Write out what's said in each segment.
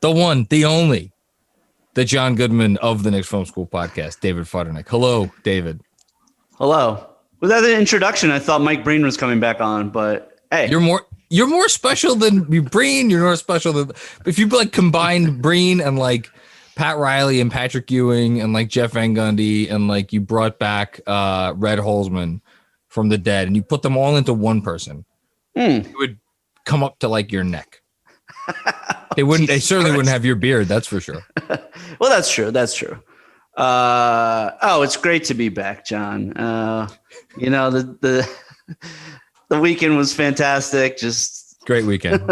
the one, the only, the John Goodman of the Knicks Film School Podcast, David Futernick. Hello, David. Hello. Was that the introduction? I thought Mike Breen was coming back on, but hey. You're more special than Breen. You're more special than if you like combined Breen and like Pat Riley and Patrick Ewing and like Jeff Van Gundy and like you brought back Red Holzman from the dead and you put them all into one person. It would come up to like your neck. They wouldn't. They certainly wouldn't have your beard. That's for sure. Well, that's true. That's true. It's great to be back, John. The weekend was fantastic. Just great weekend.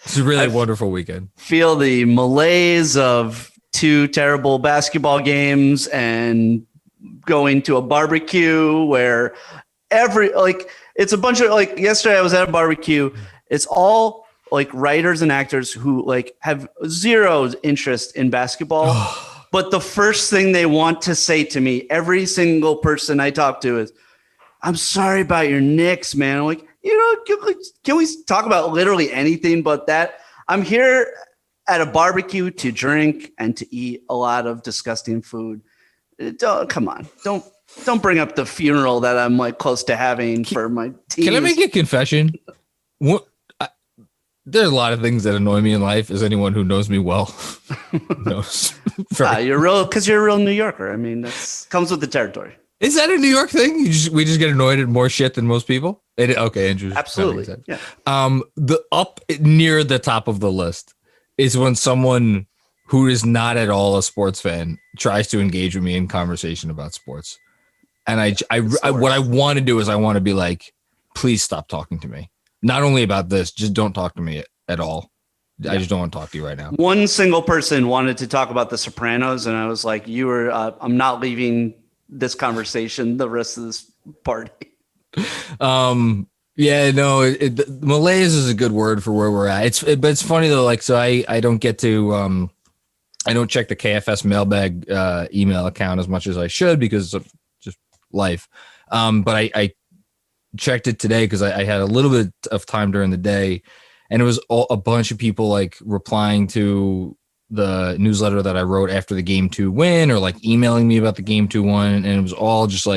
It's a really wonderful weekend. Feel the malaise of 2 terrible basketball games and going to a barbecue where it's a bunch of yesterday I was at a barbecue. It's all writers and actors who have zero interest in basketball. But the first thing they want to say to me, every single person I talk to is, I'm sorry about your Knicks, man. I'm like, can we talk about literally anything but that? I'm here at a barbecue to drink and to eat a lot of disgusting food. Come on. Don't bring up the funeral that I'm close to having for my team. Can I make a confession? There are a lot of things that annoy me in life, as anyone who knows me well knows. You're a real New Yorker. I mean, that comes with the territory. Is that a New York thing? We just get annoyed at more shit than most people? Okay, Andrew. Absolutely. Yeah. The up near the top of the list is when someone who is not at all a sports fan tries to engage with me in conversation about sports. And what I want to do is I want to be like, please stop talking to me. Not only about this, just don't talk to me at all. I just don't want to talk to you right now. One single person wanted to talk about The Sopranos, and I was like, I'm not leaving this conversation the rest of this party. Malaise is a good word for where we're at. But it's funny though, so I don't get to I don't check the KFS mailbag email account as much as I should because of just life. But I checked it today because I had a little bit of time during the day, and it was a bunch of people replying to the newsletter that I wrote after the Game 2 win or emailing me about the Game 2 win. And it was all just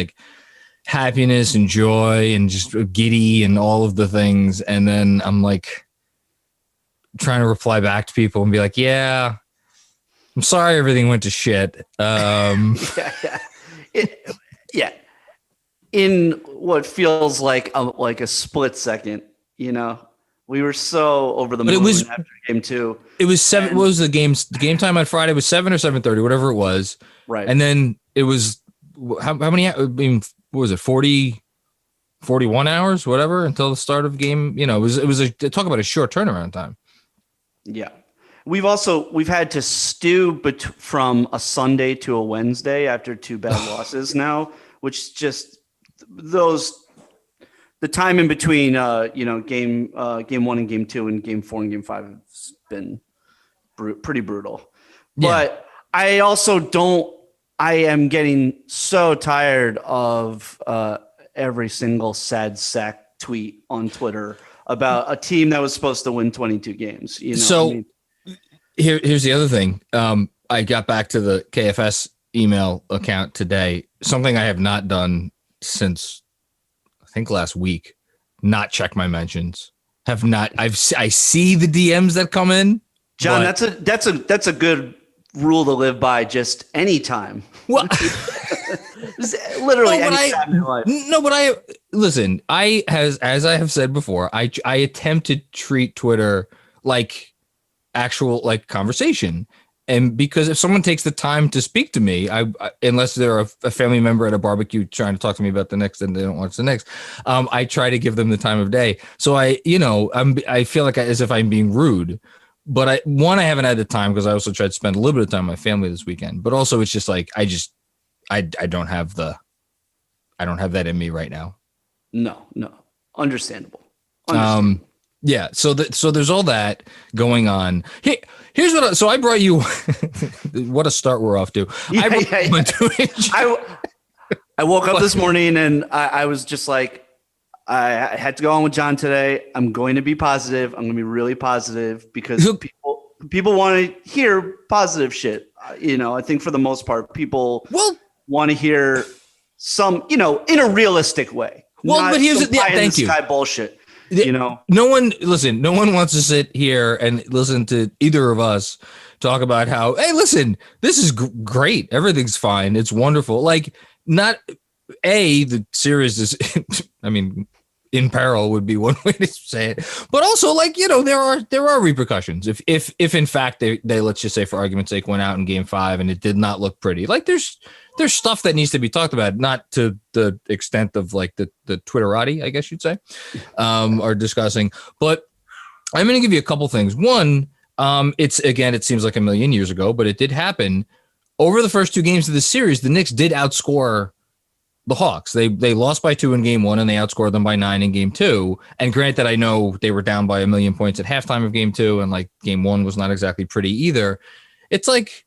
happiness and joy and just giddy and all of the things. And then I'm trying to reply back to people and be like, yeah, I'm sorry everything went to shit. Yeah. In what feels like a split second, we were so over the moon after Game 2. It was 7. What was the game? The game time on Friday was 7 or 7:30, whatever it was. Right. And then it was how many? I mean, what was it? 41 hours, whatever, until the start of game. It was talk about a short turnaround time. Yeah. We've had to stew from a Sunday to a Wednesday after 2 bad losses now, which just the time in between game 1 and game 2 and game 4 and game 5 has been pretty brutal. Yeah. But I am getting so tired of every single sad sack tweet on Twitter about a team that was supposed to win 22 games. Here's the other thing. I got back to the KFS email account today, something I have not done since I think last week. Not check my mentions. I see the DMs that come in. John, that's a good rule to live by. Just anytime. Well, literally anytime in life. No, but listen. As I have said before, I attempt to treat Twitter like actual conversation. And because if someone takes the time to speak to me, unless they're a family member at a barbecue trying to talk to me about the Knicks and they don't watch the Knicks, I try to give them the time of day. So I feel as if I'm being rude, but I haven't had the time because I also tried to spend a little bit of time with my family this weekend. But also, it's just I don't have that in me right now. No, understandable. Yeah. So there's all that going on. Hey, here's what. So I brought you. What a start we're off to. I woke up this morning and I was just like, I had to go on with John today. I'm going to be positive. I'm going to be really positive because people people want to hear positive shit. I think for the most part, people want to hear some, in a realistic way. Well, but here's thank you. Sky bullshit. No one wants to sit here and listen to either of us talk about how, hey, listen, this is great. Everything's fine. It's wonderful. Like, not the series is, I mean, in peril would be one way to say it, but also like, there are repercussions. If in fact they let's just say for argument's sake went out in game 5 and it did not look pretty, like there's stuff that needs to be talked about, not to the extent of like the Twitterati, I guess you'd say, are discussing. But I'm going to give you a couple things. One, it seems like a million years ago, but it did happen. Over the first 2 games of the series, the Knicks did outscore the Hawks. They lost by 2 in game 1 and they outscored them by 9 in game 2. And granted, I know they were down by 1 million points at halftime of game 2, and like game 1 was not exactly pretty either. It's like,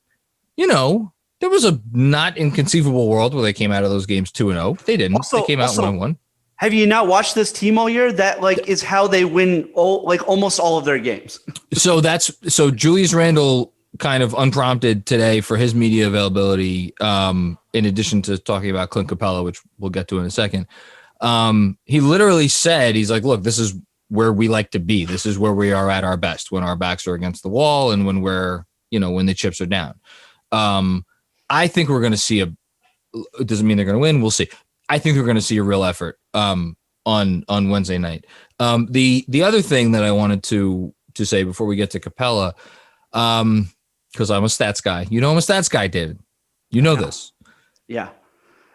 there was a not inconceivable world where they came out of those games 2-0. They didn't. They came out 1-1. Have you not watched this team all year? That is how they win almost all of their games. So Julius Randle kind of unprompted today for his media availability, in addition to talking about Clint Capella, which we'll get to in a second. He literally said, he's like, look, this is where we like to be. This is where we are at our best, when our backs are against the wall and when when the chips are down. I think we're going to see it doesn't mean they're going to win. We'll see. I think we're going to see a real effort on Wednesday night. The other thing that I wanted to say before we get to Capella, because I'm a stats guy. I'm a stats guy, David. This. Yeah.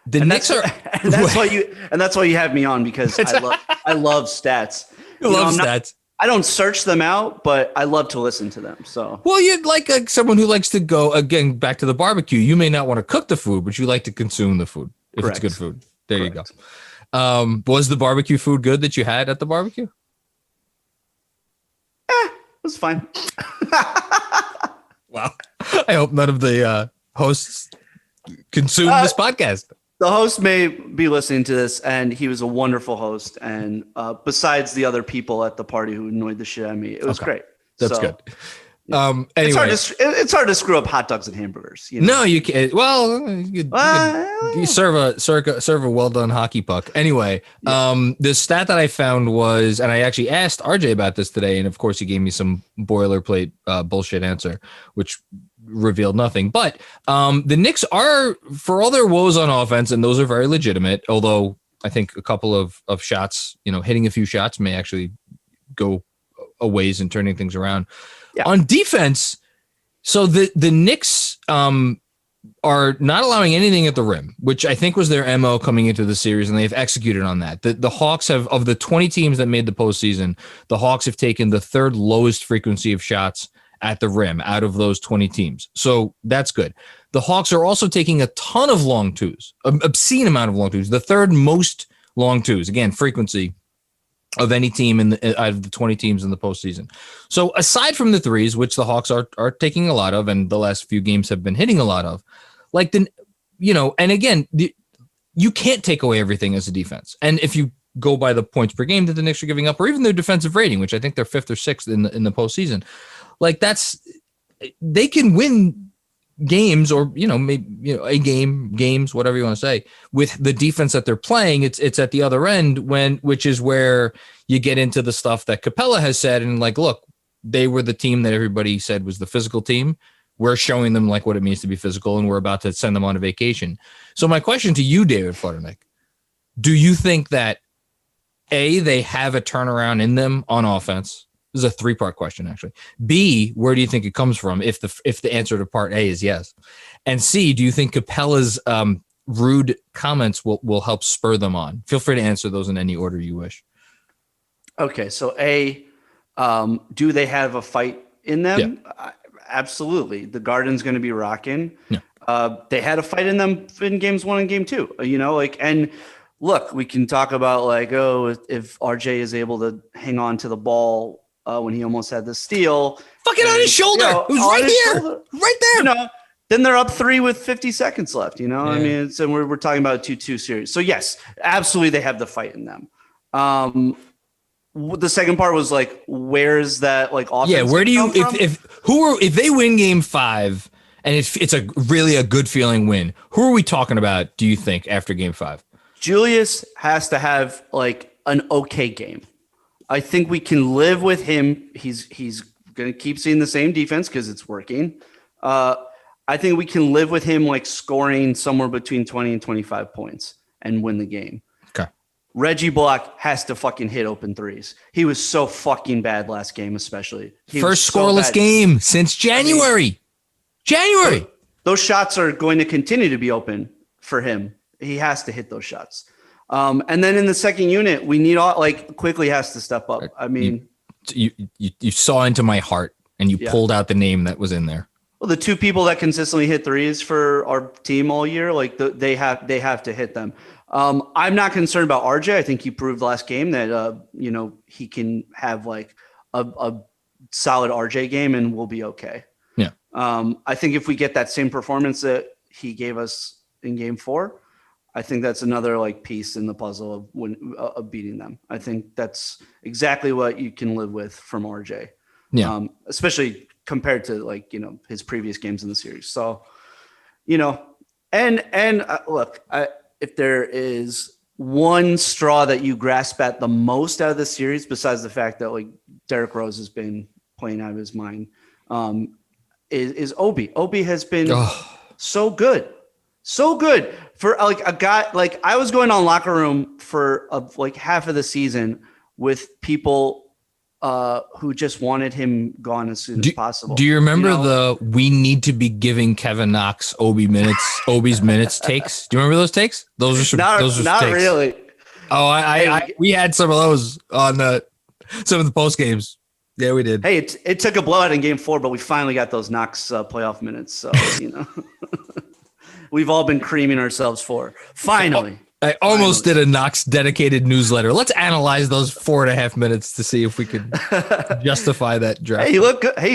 The Knicks are, and that's why you have me on, because I love stats. I love stats. I don't search them out, but I love to listen to them. So, well, you're like someone who likes to go again back to the barbecue. You may not want to cook the food, but you like to consume the food if Correct. It's good food. There Correct. You go. Was the barbecue food good that you had at the barbecue? It was fine. Wow. I hope none of the hosts consume this podcast. The host may be listening to this, and he was a wonderful host. And besides the other people at the party who annoyed the shit out of me, it was great. That's good. Yeah. Anyway, it's hard to screw up hot dogs and hamburgers. No, you can't. Well, you serve a well done hockey puck. Anyway, the stat that I found was, and I actually asked RJ about this today, and of course he gave me some boilerplate bullshit answer, which revealed nothing. But the Knicks are, for all their woes on offense, and those are very legitimate, although I think a couple of shots, hitting a few shots may actually go a ways in turning things around. Yeah. On defense, so the Knicks are not allowing anything at the rim, which I think was their MO coming into the series, and they've executed on that. The Hawks have, of the 20 teams that made the postseason, the Hawks have taken the 3rd lowest frequency of shots at the rim out of those 20 teams. So that's good. The Hawks are also taking a ton of long twos, an obscene amount of long twos, the 3rd most long twos, again, frequency of any team out of the 20 teams in the postseason. So aside from the threes, which the Hawks are taking a lot of, and the last few games have been hitting a lot of, and again, you can't take away everything as a defense. And if you go by the points per game that the Knicks are giving up, or even their defensive rating, which I think they're 5th or 6th in the postseason, they can win games, or games, whatever you want to say, with the defense that they're playing. It's at the other end, which is where you get into the stuff that Capella has said, and look, they were the team that everybody said was the physical team. We're showing them what it means to be physical, and we're about to send them on a vacation. So my question to you, David Futernick, do you think that they have a turnaround in them on offense? This is a 3-part question, actually. B, where do you think it comes from if the answer to part A is yes? And C, do you think Capella's rude comments will help spur them on? Feel free to answer those in any order you wish. Okay, so A, do they have a fight in them? Yeah. Absolutely. The Garden's going to be rocking. Yeah. They had a fight in them in games 1 and game 2, and look, we can talk about if RJ is able to hang on to the ball when he almost had the steal. Fucking on his shoulder. It was right here. Right there. Then they're up 3 with 50 seconds left. Yeah. I mean, we're talking about a 2-2 series. So yes, absolutely. They have the fight in them. The second part was like, where's that like offense? Yeah, where do you if they win game 5 and it's a really a good feeling win, who are we talking about, do you think, after game 5? Julius has to have like an okay game. I think we can live with him. He's going to keep seeing the same defense because it's working. I think we can live with him like scoring somewhere between 20 and 25 points and win the game. Okay. Reggie Block has to fucking hit open threes. He was so fucking bad last game, especially. First scoreless game since January. Those shots are going to continue to be open for him. He has to hit those shots. And then in the second unit, we need Quickly has to step up. I mean, you saw into my heart and you pulled out the name that was in there. Well, the two people that consistently hit threes for our team all year, like they have to hit them. I'm not concerned about RJ. I think he proved last game that he can have like a solid RJ game and we'll be okay. Yeah. I think if we get that same performance that he gave us in game 4, I think that's another like piece in the puzzle of beating them. I think that's exactly what you can live with from RJ. Yeah. Especially compared to his previous games in the series. So, and look, if there is one straw that you grasp at the most out of the series, besides the fact that like Derrick Rose has been playing out of his mind, is Obi. Obi has been so good for like a guy. Like I was going on Locker Room for like half of the season with people who just wanted him gone as soon as possible. Do you remember we need to be giving Kevin Knox Obi's minutes takes? Do you remember those takes? Those are some not takes. Really. Oh, we had some of those on some of the post games. Yeah, we did. Hey, it took a blowout in game 4, but we finally got those Knox playoff minutes. So, we've all been creaming ourselves for. Finally. I almost did a Knox dedicated newsletter. Let's analyze those 4.5 minutes to see if we could justify that draft. Hey, he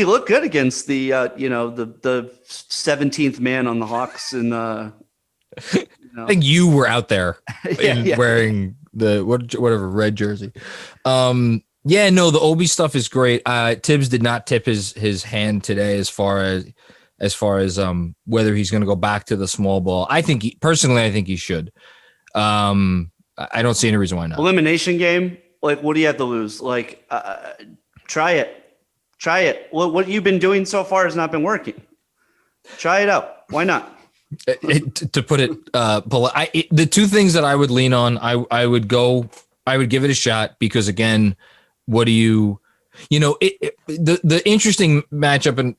looked good against the the 17th man on the Hawks. And I think you were out there wearing the whatever red jersey. The Obi stuff is great. Tibbs did not tip his hand today as far as whether he's going to go back to the small ball. I think he should. I don't see any reason why not. Elimination game. Like, what do you have to lose? Like, try it. What you've been doing so far has not been working. Try it out. Why not? To put it, the two things that I would lean on, I would give it a shot because again, what do the interesting matchup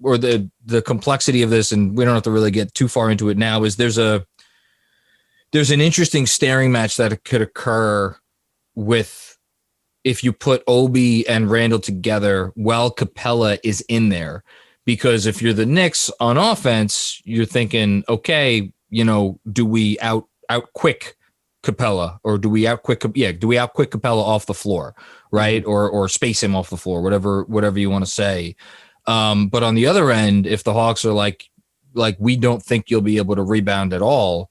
or the complexity of this, and we don't have to really get too far into it now, is there's an interesting staring match that could occur with if you put Obi and Randall together while Capella is in there. Because if you're the Knicks on offense, you're thinking, okay, do we out quick Capella or do we out quick Capella off the floor, right? Or space him off the floor, whatever you want to say. But on the other end, if the Hawks are like we don't think you'll be able to rebound at all,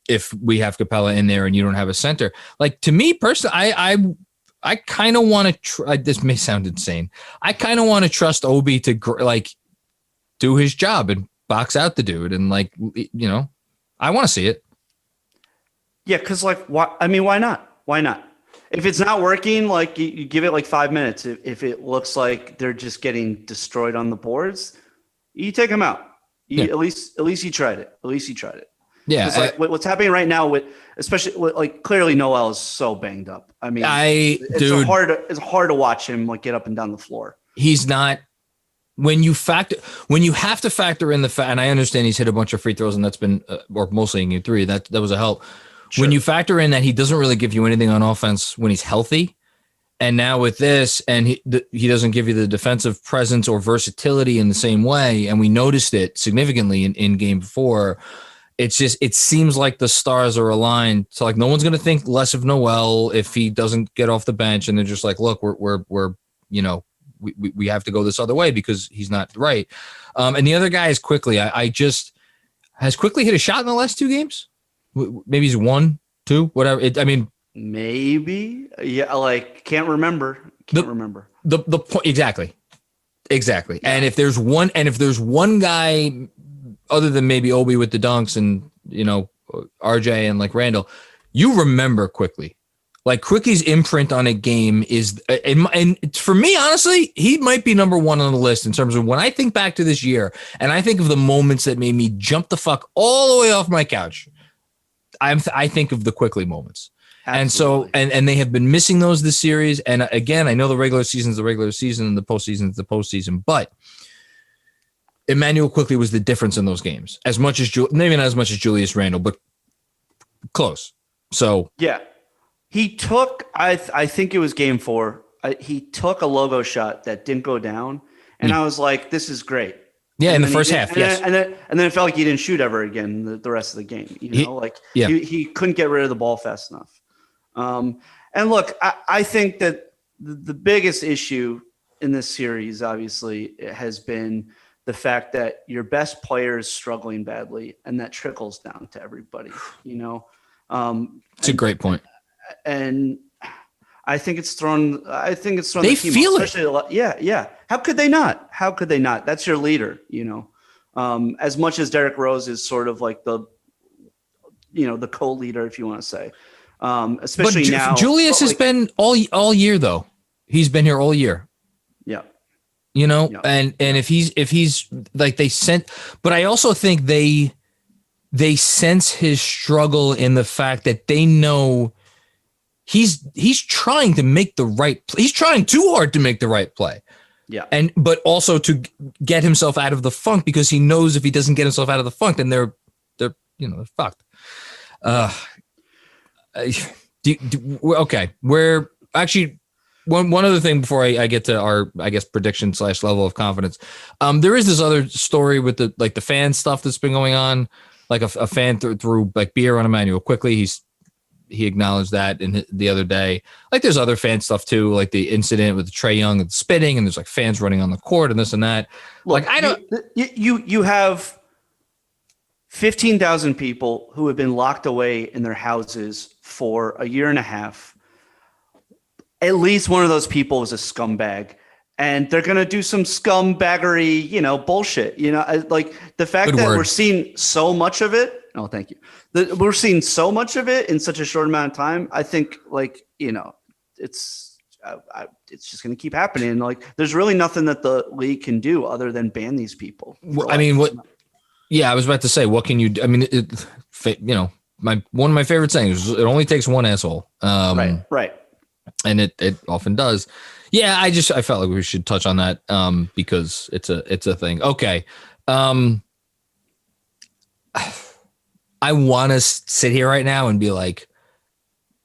if we have Capella in there and you don't have a center, like to me personally, I kind of want to try. This may sound insane. I kind of want to trust Obi to do his job and box out the dude. And I want to see it. Yeah. Cause why not? Why not? If it's not working, like you give it like 5 minutes. If it looks like they're just getting destroyed on the boards, you take them out. At least you tried it. Yeah, what's happening right now especially clearly Noel is so banged up. I mean, it's hard to watch him get up and down the floor. He's not. When you have to factor in the fact, and I understand he's hit a bunch of free throws and that's been or mostly in game 3. That was a help. Sure. When you factor in that he doesn't really give you anything on offense when he's healthy, and now with this, and he doesn't give you the defensive presence or versatility in the same way, and we noticed it significantly in game 4. It seems like the stars are aligned. So no one's going to think less of Noel if he doesn't get off the bench. And they're just like, look, we have to go this other way because he's not right. And the other guy is Quickly. Has Quickly hit a shot in the last 2 games? Maybe he's 1, 2, whatever. Maybe. Yeah. Like can't remember. Remember. The point. Exactly. Yeah. And if there's one guy other than maybe Obi with the dunks and, RJ and like Randall, you remember quickly. Like Quickly's imprint on a game is, and for me, honestly, he might be number one on the list in terms of when I think back to this year and I think of the moments that made me jump the fuck all the way off my couch. I think of the Quickly moments. Absolutely. And so, and they have been missing those this series. And again, I know the regular season is the regular season and the postseason is the postseason, but Emmanuel Quickly was the difference in those games. Maybe not as much as Julius Randle, but close. So yeah. He took, I think it was game 4. He took a logo shot that didn't go down, and I was like, "This is great." Yeah, in the first half, yes. And then it felt like he didn't shoot ever again the rest of the game. He couldn't get rid of the ball fast enough. And look, I think that the biggest issue in this series, obviously, has been the fact that your best player is struggling badly, and that trickles down to everybody. It's a great point. And I think it's thrown. They the team feel off, it. Yeah. How could they not? That's your leader. As much as Derrick Rose is sort of like the co-leader, if you want to say. Especially but now, Julius has been all year though. He's been here all year. Yeah. And if he's like they sent, but I also think they sense his struggle in the fact that they know. He's trying to make the right play. He's trying too hard to make the right play. Yeah. But also to get himself out of the funk because he knows if he doesn't get himself out of the funk, then they're fucked. Okay. We're actually one other thing before I get to our, I guess, prediction / level of confidence. There is this other story with the fan stuff that's been going on. Like a fan threw like beer on Emmanuel Quickly. He acknowledged that the other day. Like there's other fan stuff too, like the incident with Trae Young and spitting, and there's like fans running on the court and this and that. Look, you have 15,000 people who have been locked away in their houses for a year and a half. At least one of those people is a scumbag, and they're going to do some scumbaggery, bullshit. Like the fact that we're seeing so much of it. Oh, thank you. We're seeing so much of it in such a short amount of time. I think, it's just going to keep happening. Like, there's really nothing that the league can do other than ban these people. I mean, I was about to say, what can you do? I mean, one of my favorite sayings is it only takes one asshole. Right. And it often does. Yeah, I felt like we should touch on that because it's a thing. Okay. I want to sit here right now and be like,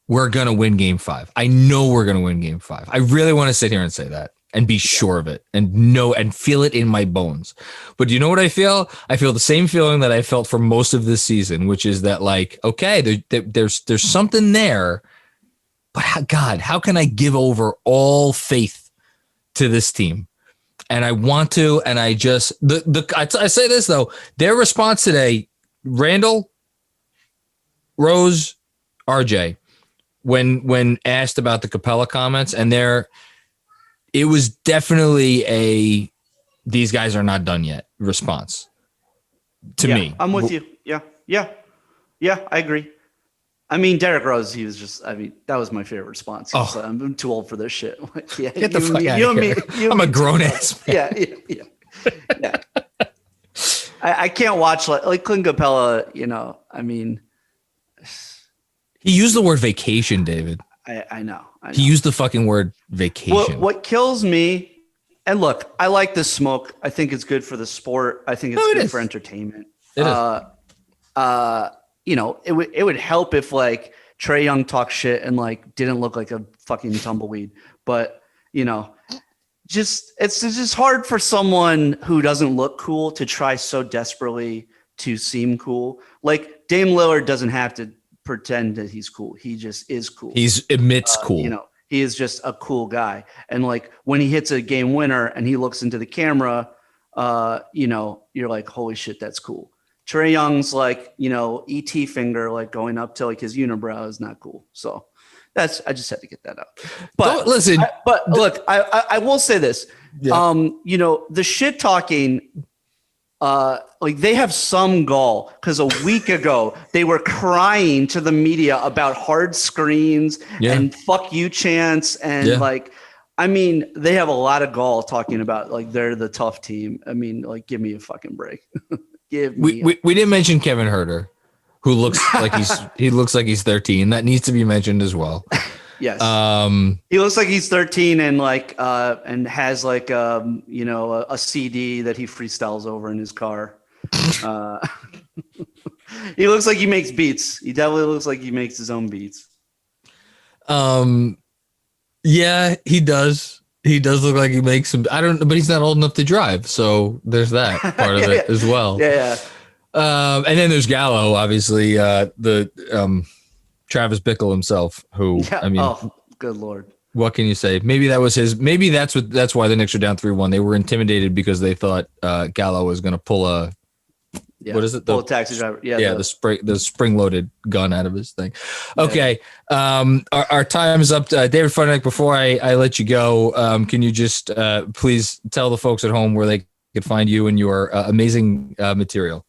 we're going to win game 5. I know we're going to win game 5. I really want to sit here and say that and be sure of it and know and feel it in my bones. But you know what I feel? I feel the same feeling that I felt for most of this season, which is that like, okay, there's something there, but God, how can I give over all faith to this team? And I want to, and I just, I say this though, their response today, Randall, Rose, RJ, when asked about the Capella comments, and it was definitely these guys are not done yet response to me. I'm with you. Yeah, I agree. I mean, Derrick Rose, that was my favorite response. I'm too old for this shit. Get the fuck out of here. I'm a grown ass man. Yeah. I can't watch like Clint Capella, he used the word vacation, David. I know. He used the fucking word vacation. What kills me, and look, I like the smoke. I think it's good for the sport. I think it's good for entertainment. It is. It would help if like Trae Young talked shit and like didn't look like a fucking tumbleweed. But it's just hard for someone who doesn't look cool to try so desperately to seem cool. Like Dame Lillard doesn't have to pretend that he's cool. He just is cool. He emits cool. He is just a cool guy. And like when he hits a game winner and he looks into the camera, you're like, holy shit, that's cool. Trae Young's like, ET finger, like going up to like his unibrow is not cool. So I just had to get that out. But Don't listen. Look, I will say this. Yeah. The shit talking, like they have some gall because a week ago they were crying to the media about hard screens and fuck you chants and like, I mean, they have a lot of gall talking about like they're the tough team. I mean, like, give me a fucking break. We didn't mention Kevin Herter, who looks like he's 13. That needs to be mentioned as well. Yes. He looks like he's 13 and like and has like a CD that he freestyles over in his car. He looks like he makes beats. He definitely looks like he makes his own beats. Yeah, he does. He does look like he makes some. I don't know, but he's not old enough to drive, so there's that part of it as well. Yeah. And then there's Gallo, obviously, the Travis Bickle himself, who I mean, oh, good Lord. What can you say? Maybe that was his. Maybe that's why the Knicks are down 3-1. They were intimidated because they thought Gallo was going to pull a. Yeah, what is it? The taxi driver. Yeah, the spring loaded gun out of his thing. Okay, our time is up. David Futernick, before I let you go, can you just please tell the folks at home where they could find you and your amazing material?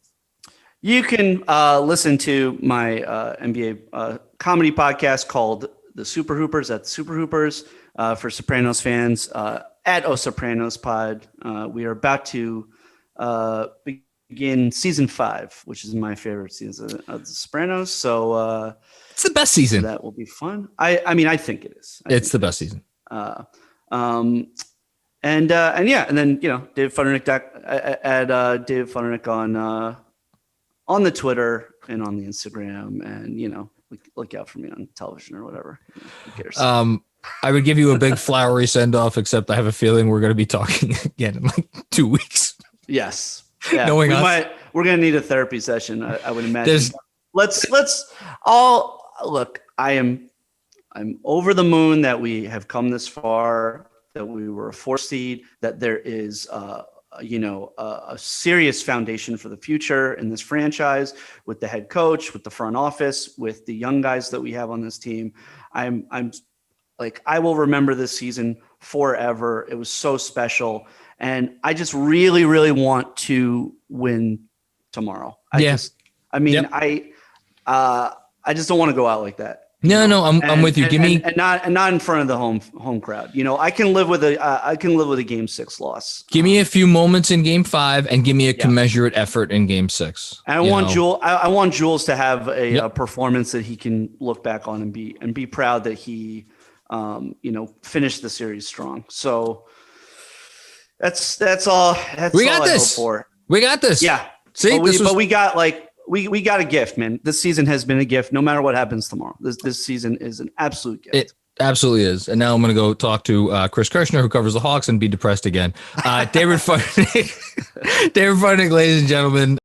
You can listen to my NBA comedy podcast called The Super Hoopers at Super Hoopers for Sopranos fans at O Sopranos Pod. We are about to begin season 5, which is my favorite season of The Sopranos. So it's the best season. That will be fun. I mean, I think it is. It's the best season. And then David Futernick at David Futernick on the Twitter and on the Instagram, and look out for me on television or whatever. Who cares? I would give you a big flowery send off, except I have a feeling we're going to be talking again in like 2 weeks. Yes. Yeah, Knowing we're going to need a therapy session. I would imagine. Let's all look. I'm over the moon that we have come this far, that we were a 4 seed, that there is a serious foundation for the future in this franchise with the head coach, with the front office, with the young guys that we have on this team. I'm like, I will remember this season forever. It was so special. And I just really, really want to win tomorrow. I just don't want to go out like that. No, I'm with you. Give me and not in front of the home crowd. I can live with a Game 6 loss. Give me a few moments in Game 5 and give me a commensurate effort in Game 6. And I want Jules to have a performance that he can look back on and be proud that he finished the series strong. So that's all. We got this. We got this. Yeah. See, but we got we got a gift, man. This season has been a gift. No matter what happens tomorrow, this season is an absolute gift. It absolutely is. And now I'm going to go talk to Chris Kirshner, who covers the Hawks, and be depressed again. David Futernick, ladies and gentlemen.